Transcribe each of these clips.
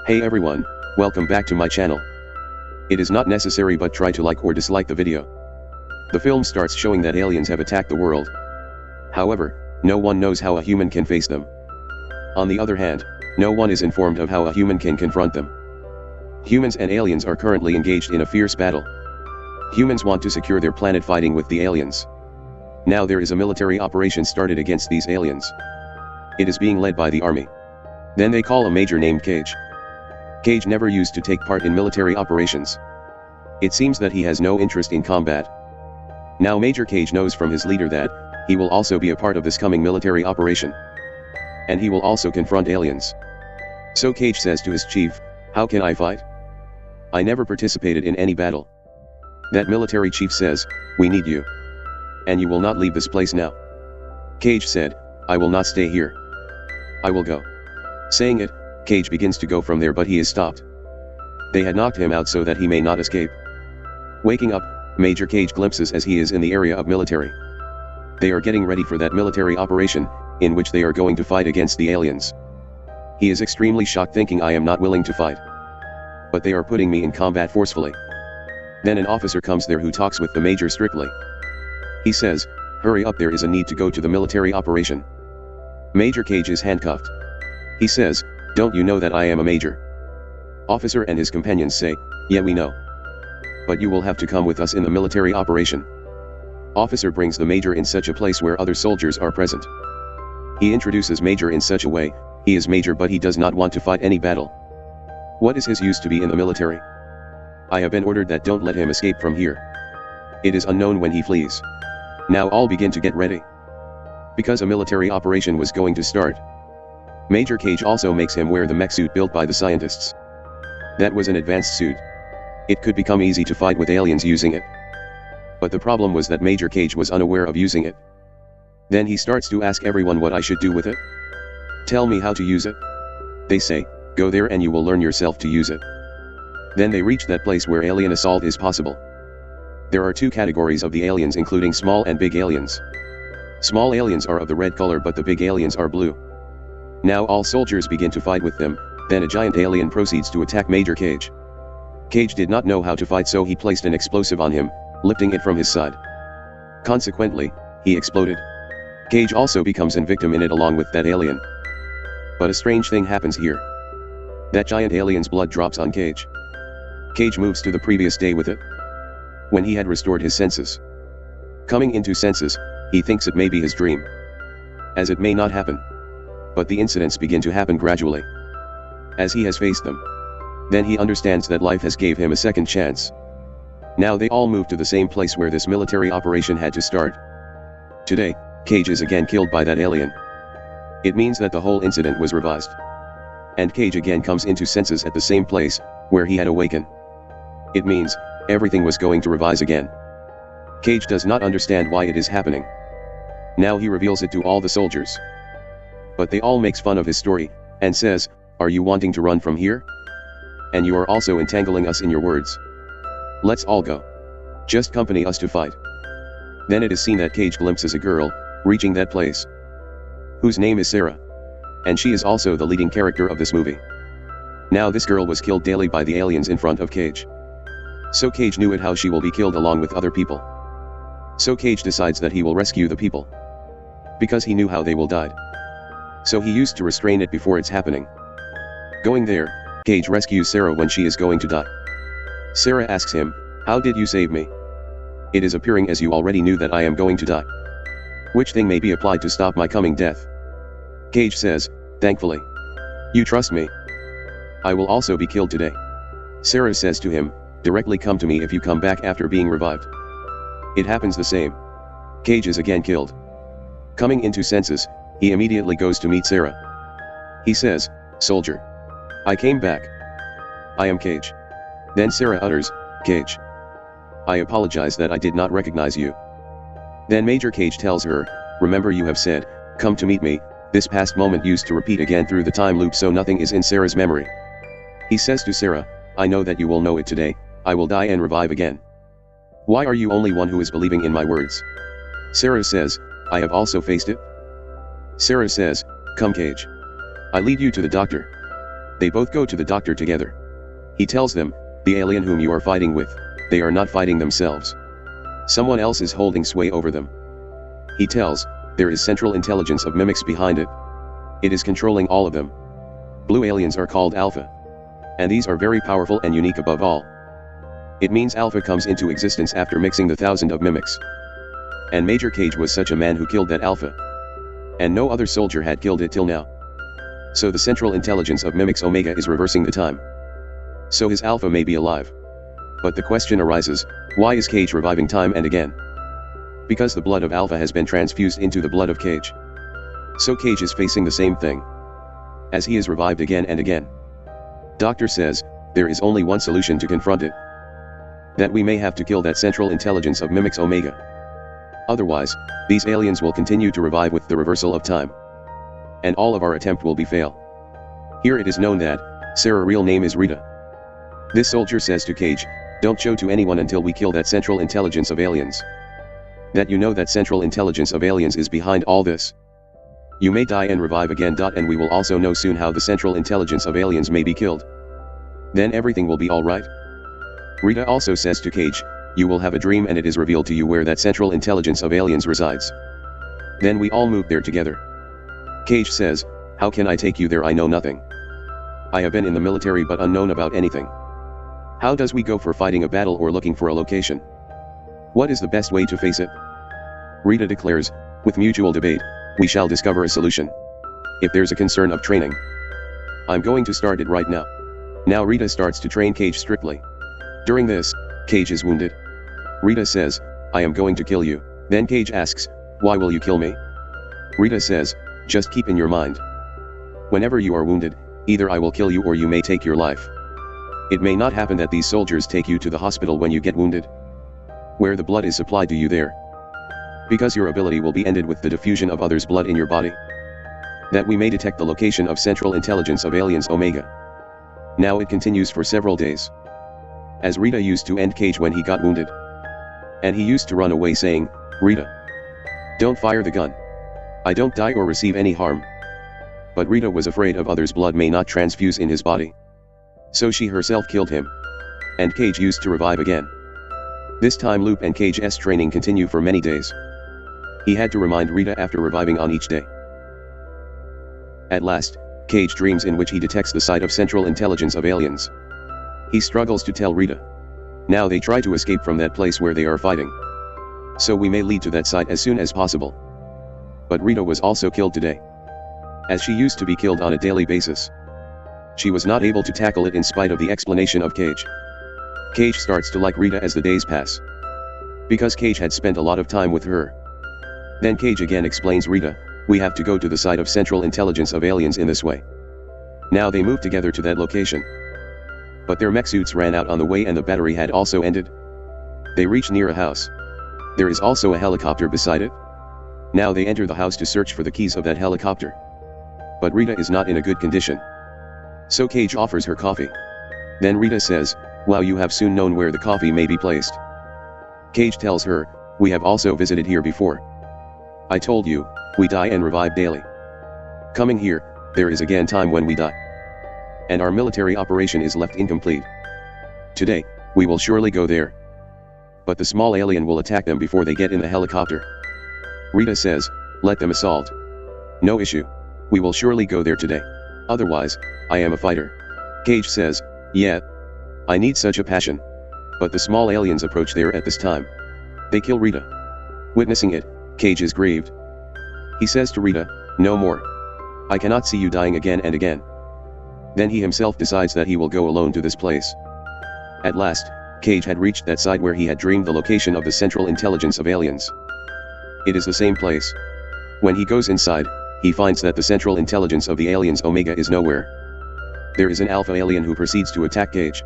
Hey everyone, welcome back to my channel. It is not necessary but try to like or dislike the video. The film starts showing that aliens have attacked the world. However, no one knows how a human can face them. On the other hand, no one is informed of how a human can confront them. Humans and aliens are currently engaged in a fierce battle. Humans want to secure their planet fighting with the aliens. Now there is a military operation started against these aliens. It is being led by the army. Then they call a major named Cage. Cage never used to take part in military operations. It seems that he has no interest in combat. Now Major Cage knows from his leader that he will also be a part of this coming military operation. And he will also confront aliens. So Cage says to his chief, "How can I fight? I never participated in any battle." That military chief says, "We need you. And you will not leave this place now." Cage said, "I will not stay here. I will go." Saying it, Cage begins to go from there, but he is stopped. They had knocked him out so that he may not escape. Waking up, Major Cage glimpses as he is in the area of military. They are getting ready for that military operation, in which they are going to fight against the aliens. He is extremely shocked, thinking, "I am not willing to fight. But they are putting me in combat forcefully." Then an officer comes there who talks with the major strictly. He says, "Hurry up, there is a need to go to the military operation." Major Cage is handcuffed. He says, "Don't you know that I am a major?" Officer and his companions say, "Yeah, we know. But you will have to come with us in the military operation." Officer brings the major in such a place where other soldiers are present. He introduces Major in such a way, he is major but he does not want to fight any battle. What is his use to be in the military? I have been ordered that don't let him escape from here. It is unknown when he flees. Now all begin to get ready. Because a military operation was going to start. Major Cage also makes him wear the mech suit built by the scientists. That was an advanced suit. It could become easy to fight with aliens using it. But the problem was that Major Cage was unaware of using it. Then he starts to ask everyone what I should do with it. "Tell me how to use it." They say, "Go there and you will learn yourself to use it." Then they reach that place where alien assault is possible. There are two categories of the aliens, including small and big aliens. Small aliens are of the red color but the big aliens are blue. Now all soldiers begin to fight with them, then a giant alien proceeds to attack Major Cage. Cage did not know how to fight, so he placed an explosive on him, lifting it from his side. Consequently, he exploded. Cage also becomes a victim in it along with that alien. But a strange thing happens here. That giant alien's blood drops on Cage. Cage moves to the previous day with it. When he had restored his senses. Coming into senses, he thinks it may be his dream. As it may not happen. But the incidents begin to happen gradually. As he has faced them. Then he understands that life has gave him a second chance. Now they all move to the same place where this military operation had to start. Today, Cage is again killed by that alien. It means that the whole incident was revised. And Cage again comes into senses at the same place, where he had awakened. It means, everything was going to revise again. Cage does not understand why it is happening. Now he reveals it to all the soldiers. But they all makes fun of his story, and says, "Are you wanting to run from here? And you are also entangling us in your words. Let's all go. Just accompany us to fight." Then it is seen that Cage glimpses a girl, reaching that place. Whose name is Sarah. And she is also the leading character of this movie. Now this girl was killed daily by the aliens in front of Cage. So Cage knew it how she will be killed along with other people. So Cage decides that he will rescue the people. Because he knew how they will die. So he used to restrain it before it's happening. Going there, Cage rescues Sarah when she is going to die. Sarah asks him, "How did you save me? It is appearing as you already knew that I am going to die. Which thing may be applied to stop my coming death?" Cage says, "Thankfully. You trust me. I will also be killed today." Sarah says to him, "Directly come to me if you come back after being revived." It happens the same. Cage is again killed. Coming into senses, he immediately goes to meet Sarah. He says, "Soldier. I came back. I am Cage." Then Sarah utters, "Cage. I apologize that I did not recognize you." Then Major Cage tells her, "Remember you have said, 'Come to meet me.' This past moment used to repeat again through the time loop, so nothing is in Sarah's memory." He says to Sarah, "I know that you will know it today. I will die and revive again. Why are you only one who is believing in my words?" Sarah says, "I have also faced it." Sarah says, "Come Cage. I lead you to the doctor." They both go to the doctor together. He tells them, the alien whom you are fighting with, they are not fighting themselves. Someone else is holding sway over them. He tells, there is central intelligence of mimics behind it. It is controlling all of them. Blue aliens are called Alpha. And these are very powerful and unique above all. It means Alpha comes into existence after mixing the 1,000 of mimics. And Major Cage was such a man who killed that Alpha. And no other soldier had killed it till now. So the central intelligence of mimics Omega is reversing the time. So his Alpha may be alive. But the question arises, why is Cage reviving time and again? Because the blood of Alpha has been transfused into the blood of Cage. So Cage is facing the same thing. As he is revived again and again. Doctor says, there is only one solution to confront it. That we may have to kill that central intelligence of mimics Omega. Otherwise, these aliens will continue to revive with the reversal of time. And all of our attempt will be fail. Here it is known that, Sarah's real name is Rita. This soldier says to Cage, don't show to anyone until we kill that central intelligence of aliens. That you know that central intelligence of aliens is behind all this. You may die and revive again. And we will also know soon how the central intelligence of aliens may be killed. Then everything will be alright. Rita also says to Cage, you will have a dream and it is revealed to you where that central intelligence of aliens resides. Then we all move there together. Cage says, how can I take you there? I know nothing. I have been in the military but unknown about anything. How does we go for fighting a battle or looking for a location? What is the best way to face it? Rita declares, with mutual debate, we shall discover a solution. If there's a concern of training, I'm going to start it right now. Now Rita starts to train Cage strictly. During this, Cage is wounded. Rita says, I am going to kill you. Then Cage asks, why will you kill me? Rita says, just keep in your mind. Whenever you are wounded, either I will kill you or you may take your life. It may not happen that these soldiers take you to the hospital when you get wounded. Where the blood is supplied to you there. Because your ability will be ended with the diffusion of others' blood in your body. That we may detect the location of central intelligence of aliens Omega. Now it continues for several days. As Rita used to end Cage when he got wounded. And he used to run away saying, Rita, don't fire the gun. I don't die or receive any harm. But Rita was afraid of others' blood may not transfuse in his body. So she herself killed him. And Cage used to revive again. This time Loop and Cage's training continue for many days. He had to remind Rita after reviving on each day. At last, Cage dreams in which he detects the site of central intelligence of aliens. He struggles to tell Rita. Now they try to escape from that place where they are fighting. So we may lead to that site as soon as possible. But Rita was also killed today. As she used to be killed on a daily basis. She was not able to tackle it in spite of the explanation of Cage. Cage starts to like Rita as the days pass. Because Cage had spent a lot of time with her. Then Cage again explains Rita, we have to go to the site of central intelligence of aliens in this way. Now they move together to that location. But their mech suits ran out on the way and the battery had also ended. They reach near a house. There is also a helicopter beside it. Now they enter the house to search for the keys of that helicopter. But Rita is not in a good condition. So Cage offers her coffee. Then Rita says, wow, you have soon known where the coffee may be placed. Cage tells her, we have also visited here before. I told you, we die and revive daily. Coming here, there is again time when we die. And our military operation is left incomplete. Today, we will surely go there. But the small alien will attack them before they get in the helicopter. Rita says, let them assault. No issue. We will surely go there today. Otherwise, I am a fighter. Cage says, yeah. I need such a passion. But the small aliens approach there at this time. They kill Rita. Witnessing it, Cage is grieved. He says to Rita, no more. I cannot see you dying again and again. Then he himself decides that he will go alone to this place. At last, Cage had reached that site where he had dreamed the location of the central intelligence of aliens. It is the same place. When he goes inside, he finds that the central intelligence of the aliens Omega is nowhere. There is an alpha alien who proceeds to attack Cage.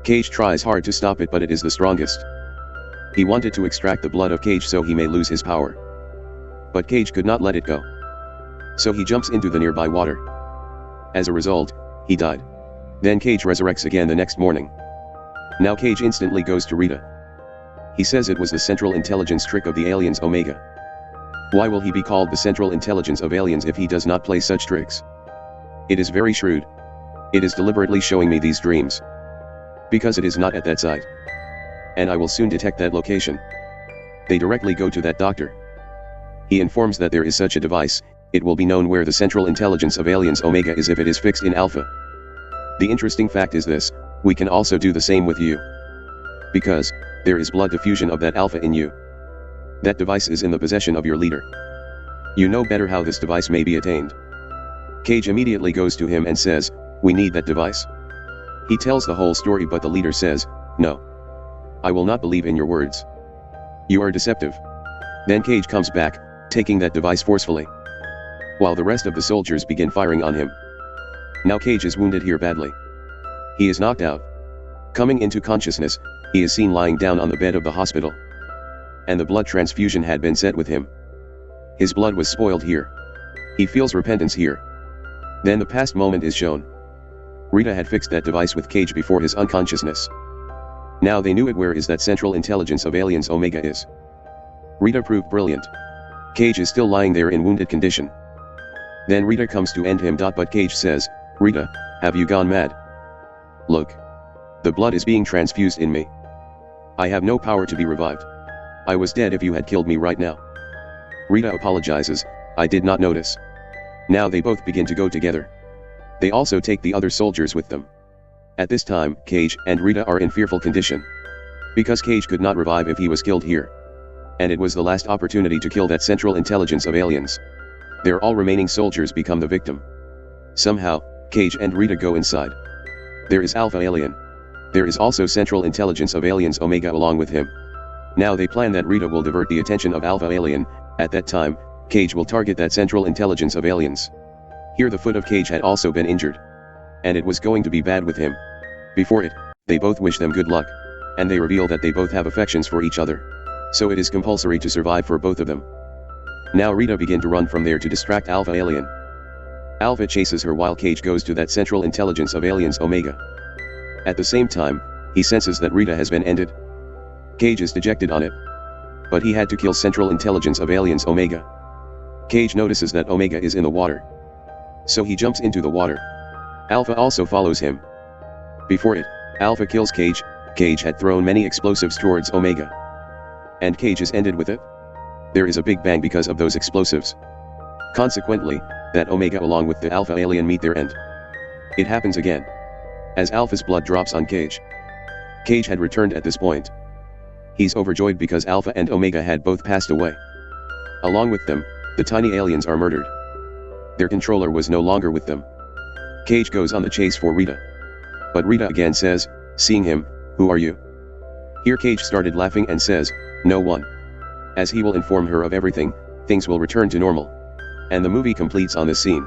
Cage tries hard to stop it but it is the strongest. He wanted to extract the blood of Cage so he may lose his power. But Cage could not let it go. So he jumps into the nearby water. As a result, he died. Then Cage resurrects again the next morning. Now Cage instantly goes to Rita. He says it was the central intelligence trick of the aliens Omega. Why will he be called the central intelligence of aliens if he does not play such tricks? It is very shrewd. It is deliberately showing me these dreams. Because it is not at that site. And I will soon detect that location. They directly go to that doctor. He informs that there is such a device, it will be known where the central intelligence of aliens Omega is if it is fixed in Alpha. The interesting fact is this, we can also do the same with you. Because, there is blood diffusion of that Alpha in you. That device is in the possession of your leader. You know better how this device may be attained. Cage immediately goes to him and says, we need that device. He tells the whole story but the leader says, no. I will not believe in your words. You are deceptive. Then Cage comes back, taking that device forcefully. While the rest of the soldiers begin firing on him. Now Cage is wounded here badly. He is knocked out. Coming into consciousness, he is seen lying down on the bed of the hospital. And the blood transfusion had been set with him. His blood was spoiled here. He feels repentance here. Then the past moment is shown. Rita had fixed that device with Cage before his unconsciousness. Now they knew it. Where is that central intelligence of aliens Omega is. Rita proved brilliant. Cage is still lying there in wounded condition. Then Rita comes to end him. But Cage says, Rita, have you gone mad? Look. The blood is being transfused in me. I have no power to be revived. I was dead if you had killed me right now. Rita apologizes, I did not notice. Now they both begin to go together. They also take the other soldiers with them. At this time, Cage and Rita are in fearful condition. Because Cage could not revive if he was killed here. And it was the last opportunity to kill that central intelligence of aliens. Their all remaining soldiers become the victim. Somehow, Cage and Rita go inside. There is Alpha Alien. There is also central intelligence of aliens Omega along with him. Now they plan that Rita will divert the attention of Alpha Alien. At that time, Cage will target that central intelligence of aliens. Here the foot of Cage had also been injured. And it was going to be bad with him. Before it, they both wish them good luck. And they reveal that they both have affections for each other. So it is compulsory to survive for both of them. Now Rita begin to run from there to distract Alpha Alien. Alpha chases her while Cage goes to that central intelligence of aliens Omega. At the same time, he senses that Rita has been ended. Cage is dejected on it. But he had to kill central intelligence of aliens Omega. Cage notices that Omega is in the water. So he jumps into the water. Alpha also follows him. Before it, Alpha kills Cage. Cage had thrown many explosives towards Omega. And Cage is ended with it. There is a big bang because of those explosives. Consequently, that Omega along with the Alpha Alien meet their end. It happens again. As Alpha's blood drops on Cage. Cage had returned at this point. He's overjoyed because Alpha and Omega had both passed away. Along with them, the tiny aliens are murdered. Their controller was no longer with them. Cage goes on the chase for Rita. But Rita again says, seeing him, who are you? Here Cage started laughing and says, no one. As he will inform her of everything, things will return to normal. And the movie completes on this scene.